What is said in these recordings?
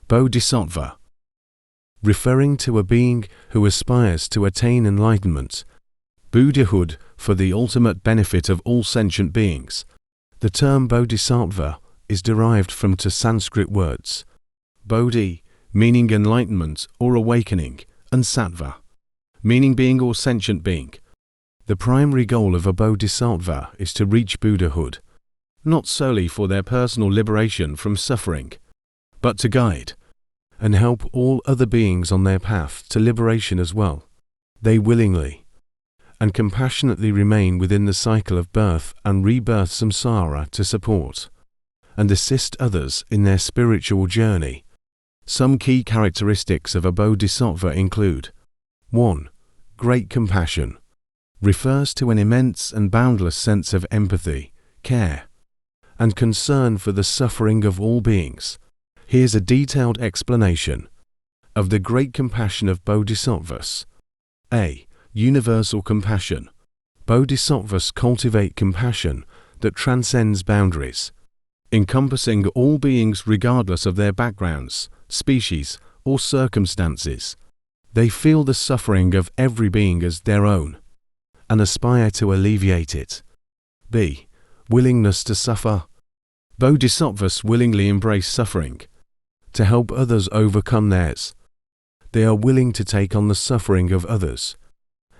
Bodhisattva, referring to a being who aspires to attain enlightenment, Buddhahood for the ultimate benefit of all sentient beings. The term Bodhisattva is derived from two Sanskrit words, Bodhi, meaning enlightenment or awakening, and Sattva, meaning being or sentient being. The primary goal of a Bodhisattva is to reach Buddhahood, not solely for their personal liberation from suffering, but to guide and help all other beings on their path to liberation as well. They willingly and compassionately remain within the cycle of birth and rebirth samsara to support and assist others in their spiritual journey. Some key characteristics of a Bodhisattva include 1. Great compassion. Refers to an immense and boundless sense of empathy, care, and concern for the suffering of all beings. Here's a detailed explanation of the great compassion of Bodhisattvas. A. Universal compassion. Bodhisattvas cultivate compassion that transcends boundaries, encompassing all beings regardless of their backgrounds, species, or circumstances. They feel the suffering of every being as their own and aspire to alleviate it. B. Willingness to suffer. Bodhisattvas willingly embrace suffering to help others overcome theirs. They are willing to take on the suffering of others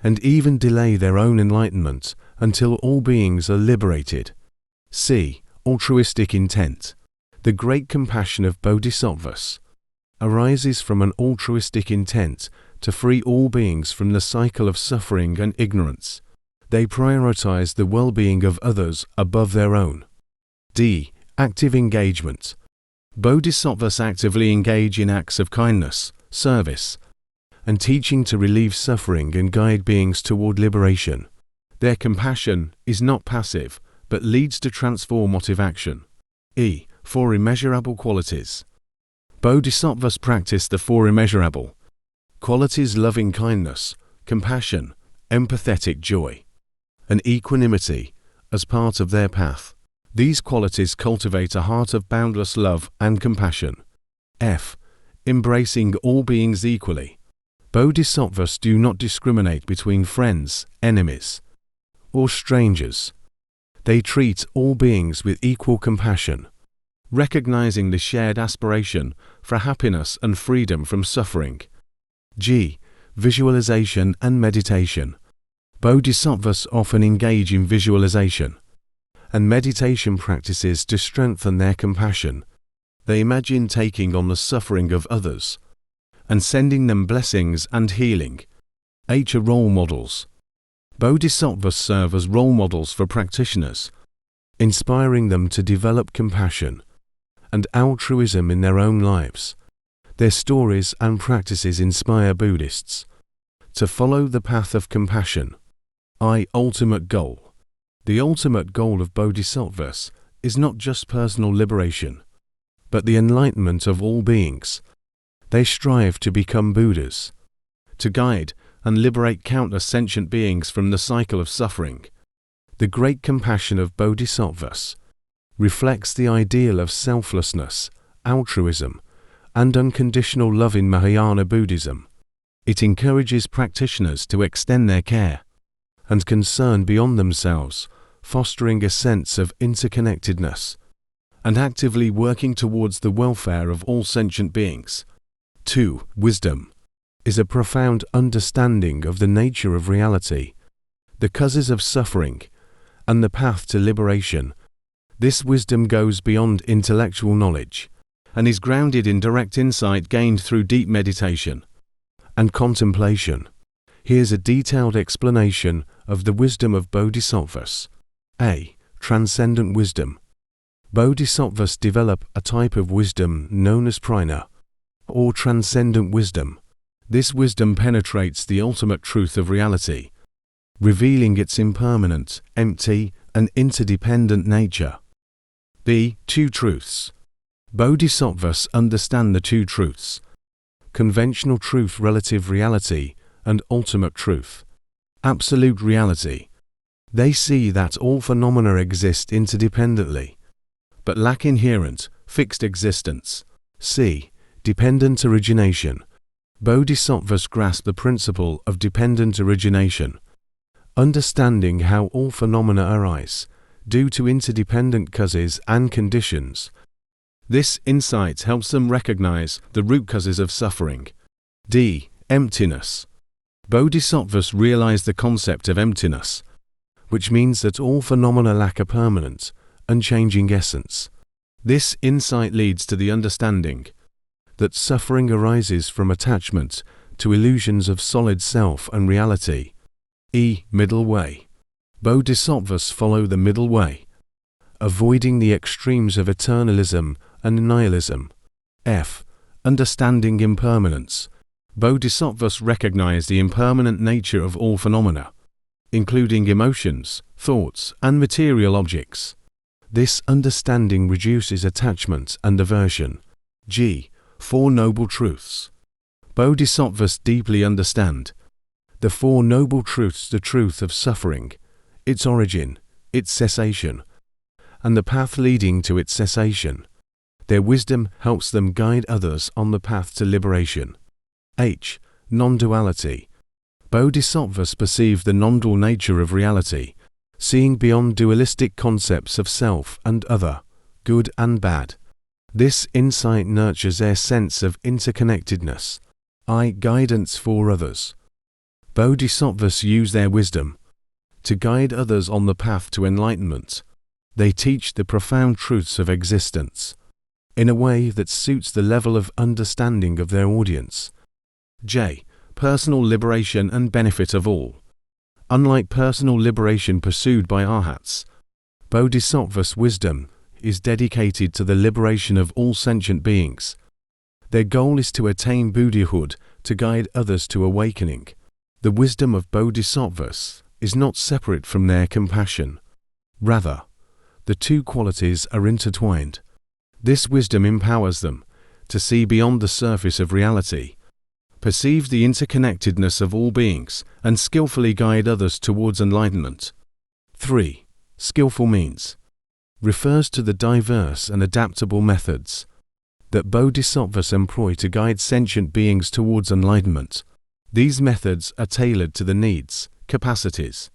and even delay their own enlightenment until all beings are liberated. C. Altruistic intent. The great compassion of Bodhisattvas arises from an altruistic intent to free all beings from the cycle of suffering and ignorance. They prioritize the well-being of others above their own. D. Active engagement. Bodhisattvas actively engage in acts of kindness, service, and teaching to relieve suffering and guide beings toward liberation. Their compassion is not passive, but leads to transformative action. E. 4 immeasurable qualities. Bodhisattvas practice the 4 immeasurable qualities: loving kindness, compassion, empathetic joy, and equanimity as part of their path. These qualities cultivate a heart of boundless love and compassion. F. Embracing all beings equally. Bodhisattvas do not discriminate between friends, enemies, or strangers. They treat all beings with equal compassion, recognizing the shared aspiration for happiness and freedom from suffering. G. Visualization and meditation. Bodhisattvas often engage in visualization and meditation practices to strengthen their compassion. They imagine taking on the suffering of others and sending them blessings and healing. H. Role models. Bodhisattvas serve as role models for practitioners, inspiring them to develop compassion and altruism in their own lives. Their stories and practices inspire Buddhists to follow the path of compassion. I. Ultimate goal. The ultimate goal of Bodhisattvas is not just personal liberation, but the enlightenment of all beings. They strive to become Buddhas, to guide and liberate countless sentient beings from the cycle of suffering. The great compassion of Bodhisattvas reflects the ideal of selflessness, altruism, and unconditional love in Mahayana Buddhism. It encourages practitioners to extend their care and concern beyond themselves, fostering a sense of interconnectedness and actively working towards the welfare of all sentient beings. 2. Wisdom is a profound understanding of the nature of reality, the causes of suffering, and the path to liberation. This wisdom goes beyond intellectual knowledge and is grounded in direct insight gained through deep meditation and contemplation. Here's a detailed explanation of the wisdom of Bodhisattvas. A. Transcendent wisdom. Bodhisattvas develop a type of wisdom known as prajna, or transcendent wisdom. This wisdom penetrates the ultimate truth of reality, revealing its impermanent, empty, and interdependent nature. B. 2 truths. Bodhisattvas understand the 2 truths: conventional truth, relative reality, and ultimate truth, absolute reality. They see that all phenomena exist interdependently, but lack inherent, fixed existence. C. Dependent origination. Bodhisattvas grasp the principle of dependent origination, understanding how all phenomena arise, due to interdependent causes and conditions. This insight helps them recognize the root causes of suffering. D. Emptiness. Bodhisattvas realize the concept of emptiness, which means that all phenomena lack a permanent, unchanging essence. This insight leads to the understanding that suffering arises from attachment to illusions of solid self and reality. E. Middle way. Bodhisattvas follow the middle way, avoiding the extremes of eternalism and nihilism. F. Understanding impermanence. Bodhisattvas recognize the impermanent nature of all phenomena, including emotions, thoughts, and material objects. This understanding reduces attachment and aversion. G. Four Noble Truths. Bodhisattvas deeply understand the Four Noble Truths: the truth of suffering, its origin, its cessation, and the path leading to its cessation. Their wisdom helps them guide others on the path to liberation. H. Non-duality. Bodhisattvas perceive the non-dual nature of reality, seeing beyond dualistic concepts of self and other, good and bad. This insight nurtures their sense of interconnectedness. I. Guidance for others. Bodhisattvas use their wisdom to guide others on the path to enlightenment. They teach the profound truths of existence in a way that suits the level of understanding of their audience. J. Personal liberation and benefit of all. Unlike personal liberation pursued by arhats, Bodhisattvas' wisdom is dedicated to the liberation of all sentient beings. Their goal is to attain Buddhahood, to guide others to awakening. The wisdom of Bodhisattvas is not separate from their compassion. Rather, the two qualities are intertwined. This wisdom empowers them to see beyond the surface of reality, perceive the interconnectedness of all beings, and skillfully guide others towards enlightenment. 3. Skillful means. Refers to the diverse and adaptable methods that Bodhisattvas employ to guide sentient beings towards enlightenment. These methods are tailored to the needs, capacities,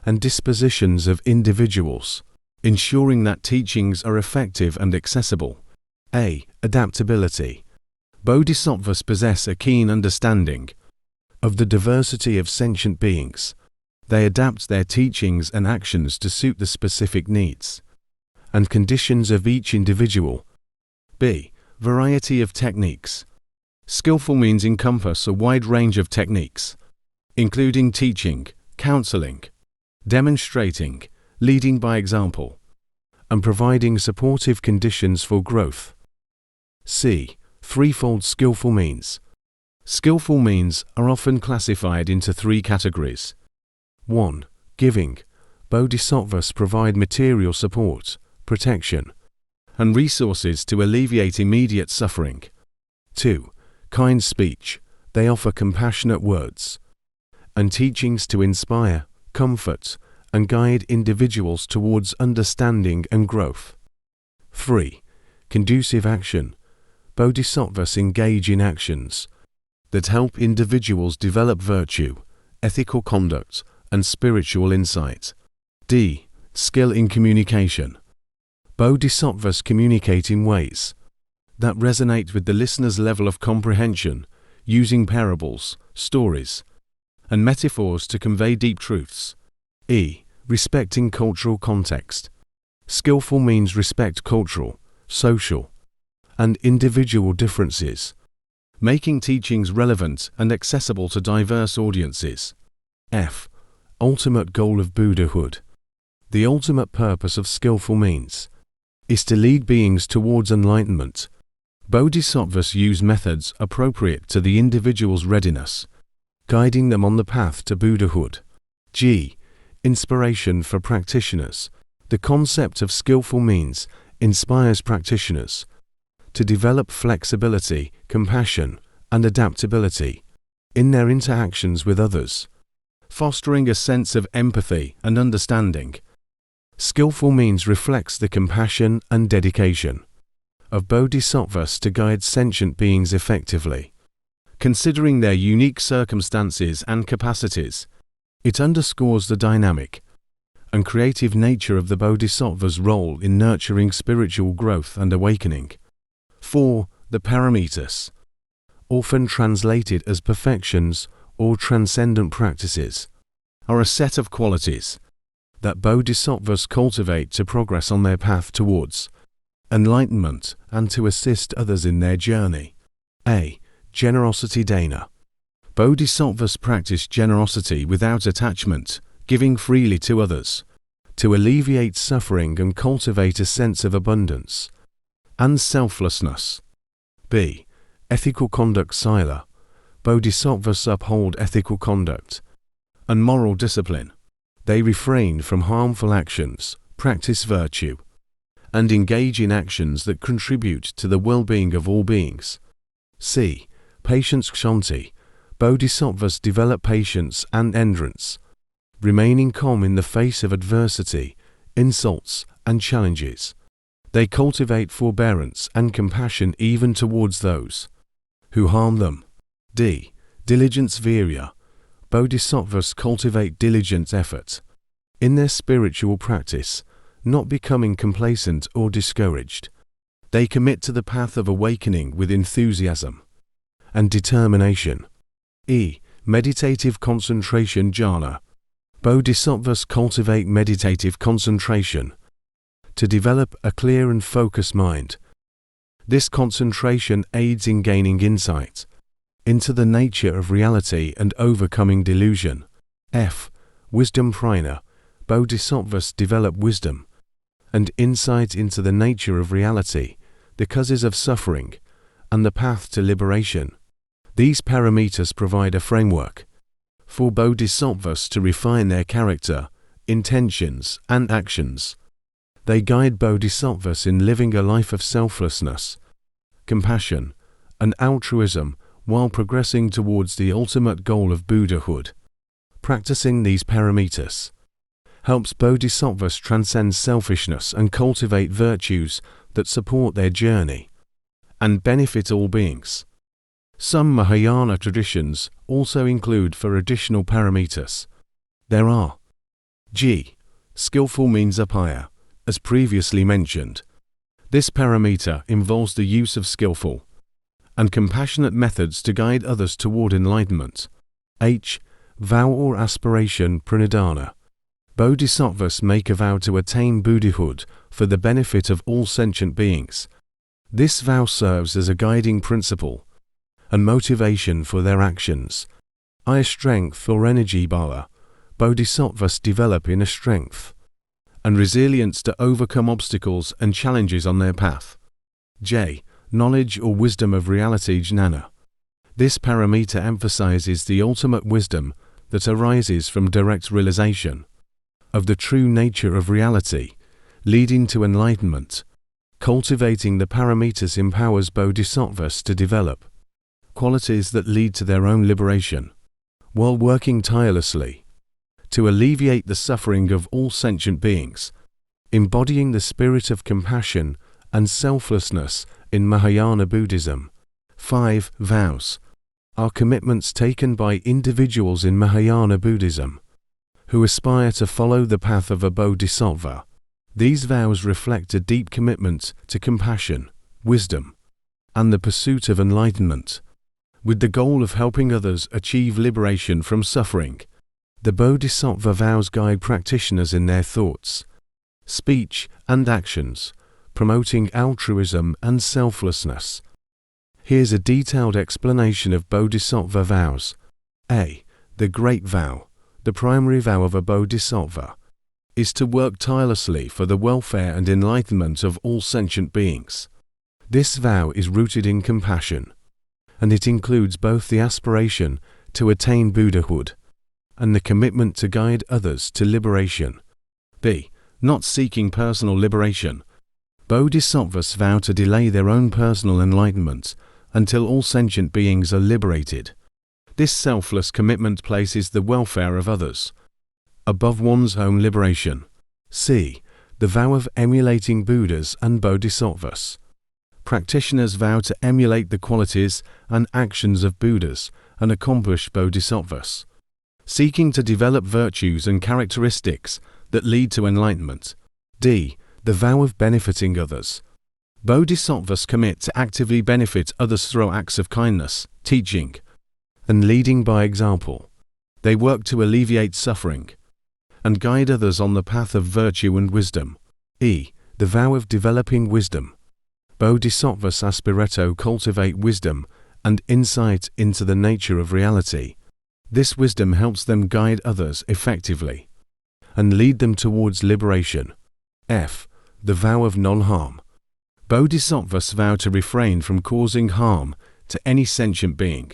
and dispositions of individuals, ensuring that teachings are effective and accessible. A. Adaptability. Bodhisattvas possess a keen understanding of the diversity of sentient beings. They adapt their teachings and actions to suit the specific needs and conditions of each individual. B. Variety of techniques. Skillful means encompass a wide range of techniques, including teaching, counseling, demonstrating, leading by example, and providing supportive conditions for growth. C. Threefold skillful means. Skillful means are often classified into three categories. 1. Giving. Bodhisattvas provide material support, protection, and resources to alleviate immediate suffering. 2. Kind speech. They offer compassionate words and teachings to inspire, comfort, and guide individuals towards understanding and growth. 3. Conducive action. Bodhisattvas engage in actions that help individuals develop virtue, ethical conduct, and spiritual insight. D. Skill in communication. Bodhisattvas communicate in ways that resonate with the listener's level of comprehension, using parables, stories, and metaphors to convey deep truths. E. Respecting cultural context. Skillful means respect cultural, social, and individual differences, making teachings relevant and accessible to diverse audiences. F. Ultimate goal of Buddhahood. The ultimate purpose of skillful means is to lead beings towards enlightenment. Bodhisattvas use methods appropriate to the individual's readiness, guiding them on the path to Buddhahood. G. Inspiration for practitioners. The concept of skillful means inspires practitioners to develop flexibility, compassion, and adaptability in their interactions with others, fostering a sense of empathy and understanding. Skillful means reflects the compassion and dedication of Bodhisattvas to guide sentient beings effectively. Considering their unique circumstances and capacities, it underscores the dynamic and creative nature of the Bodhisattva's role in nurturing spiritual growth and awakening. 4. The paramitas, often translated as perfections or transcendent practices, are a set of qualities that Bodhisattvas cultivate to progress on their path towards enlightenment and to assist others in their journey. A. Generosity dana. Bodhisattvas practice generosity without attachment, giving freely to others, to alleviate suffering and cultivate a sense of abundance and selflessness. B. Ethical conduct sila. Bodhisattvas uphold ethical conduct and moral discipline. They refrain from harmful actions, practice virtue, and engage in actions that contribute to the well-being of all beings. C. Patience kshanti. Bodhisattvas develop patience and endurance, remaining calm in the face of adversity, insults, and challenges. They cultivate forbearance and compassion even towards those who harm them. D. Diligence virya. Bodhisattvas cultivate diligent effort in their spiritual practice, not becoming complacent or discouraged. They commit to the path of awakening with enthusiasm and determination. E. Meditative concentration jhana. Bodhisattvas cultivate meditative concentration to develop a clear and focused mind. This concentration aids in gaining insight into the nature of reality and overcoming delusion. F. Wisdom prajna. Bodhisattvas develop wisdom and insight into the nature of reality, the causes of suffering, and the path to liberation. These paramitas provide a framework for Bodhisattvas to refine their character, intentions, and actions. They guide Bodhisattvas in living a life of selflessness, compassion, and altruism while progressing towards the ultimate goal of Buddhahood. Practicing these paramitas helps Bodhisattvas transcend selfishness and cultivate virtues that support their journey and benefit all beings. Some Mahayana traditions also include for additional paramitas. There are G. Skillful means upaya, as previously mentioned. This paramita involves the use of skillful and compassionate methods to guide others toward enlightenment. H. Vow or aspiration pranidhana. Bodhisattvas make a vow to attain Buddhahood for the benefit of all sentient beings. This vow serves as a guiding principle and motivation for their actions. I. Strength or energy bala. Bodhisattvas develop inner strength and resilience to overcome obstacles and challenges on their path. J. Knowledge or wisdom of reality jnana. This paramita emphasizes the ultimate wisdom that arises from direct realization of the true nature of reality, leading to enlightenment. Cultivating the paramitas empowers Bodhisattvas to develop qualities that lead to their own liberation, while working tirelessly to alleviate the suffering of all sentient beings, embodying the spirit of compassion and selflessness in Mahayana Buddhism. 5. Vows are commitments taken by individuals in Mahayana Buddhism who aspire to follow the path of a bodhisattva. These vows reflect a deep commitment to compassion, wisdom, and the pursuit of enlightenment, with the goal of helping others achieve liberation from suffering. The bodhisattva vows guide practitioners in their thoughts, speech, and actions, promoting altruism and selflessness. Here's a detailed explanation of bodhisattva vows. A. The Great Vow. The primary vow of a bodhisattva is to work tirelessly for the welfare and enlightenment of all sentient beings. This vow is rooted in compassion, and it includes both the aspiration to attain Buddhahood and the commitment to guide others to liberation. B. Not seeking personal liberation. Bodhisattvas vow to delay their own personal enlightenment until all sentient beings are liberated. This selfless commitment places the welfare of others above one's own liberation. C. The vow of emulating Buddhas and Bodhisattvas. practitioners vow to emulate the qualities and actions of Buddhas and accomplished bodhisattvas, seeking to develop virtues and characteristics that lead to enlightenment. D. The vow of benefiting others. Bodhisattvas commit to actively benefit others through acts of kindness, teaching, and leading by example. They work to alleviate suffering and guide others on the path of virtue and wisdom. E. The vow of developing wisdom. Bodhisattvas aspire to cultivate wisdom and insight into the nature of reality. This wisdom helps them guide others effectively and lead them towards liberation. F. The vow of non-harm. Bodhisattvas vow to refrain from causing harm to any sentient being,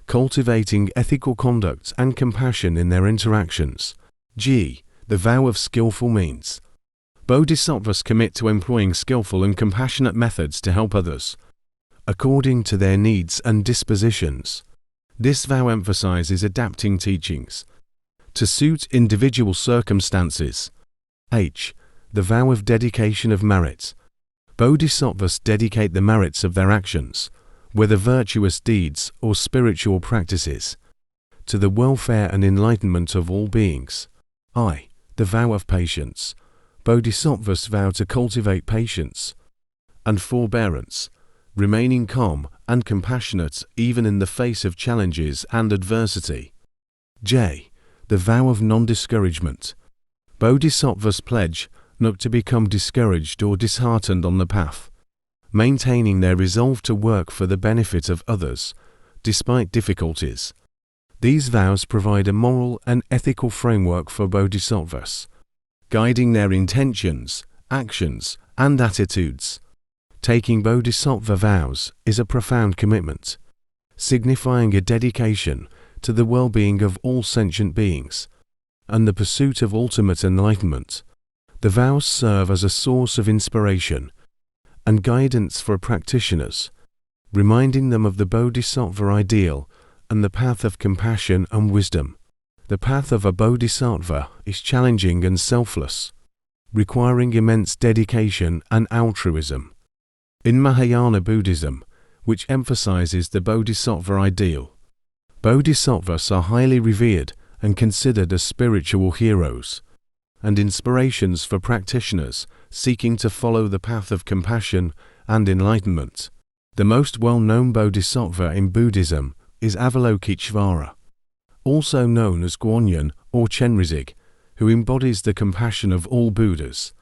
cultivating ethical conduct and compassion in their interactions. G. The vow of skillful means. Bodhisattvas commit to employing skillful and compassionate methods to help others, according to their needs and dispositions. This vow emphasizes adapting teachings to suit individual circumstances. H. The vow of dedication of merit. Bodhisattvas dedicate the merits of their actions, whether virtuous deeds or spiritual practices, to the welfare and enlightenment of all beings. I. The vow of patience. Bodhisattvas vow to cultivate patience and forbearance, remaining calm and compassionate even in the face of challenges and adversity. J. The vow of non-discouragement. Bodhisattvas pledge not to become discouraged or disheartened on the path, maintaining their resolve to work for the benefit of others, despite difficulties. These vows provide a moral and ethical framework for bodhisattvas, guiding their intentions, actions, and attitudes. Taking bodhisattva vows is a profound commitment, signifying a dedication to the well-being of all sentient beings and the pursuit of ultimate enlightenment. The vows serve as a source of inspiration and guidance for practitioners, reminding them of the bodhisattva ideal and the path of compassion and wisdom. The path of a bodhisattva is challenging and selfless, requiring immense dedication and altruism. In Mahayana Buddhism, which emphasizes the bodhisattva ideal, bodhisattvas are highly revered and considered as spiritual heroes and inspirations for practitioners seeking to follow the path of compassion and enlightenment. The most well-known bodhisattva in Buddhism is Avalokiteshvara, also known as Guanyin or Chenrezig, who embodies the compassion of all Buddhas.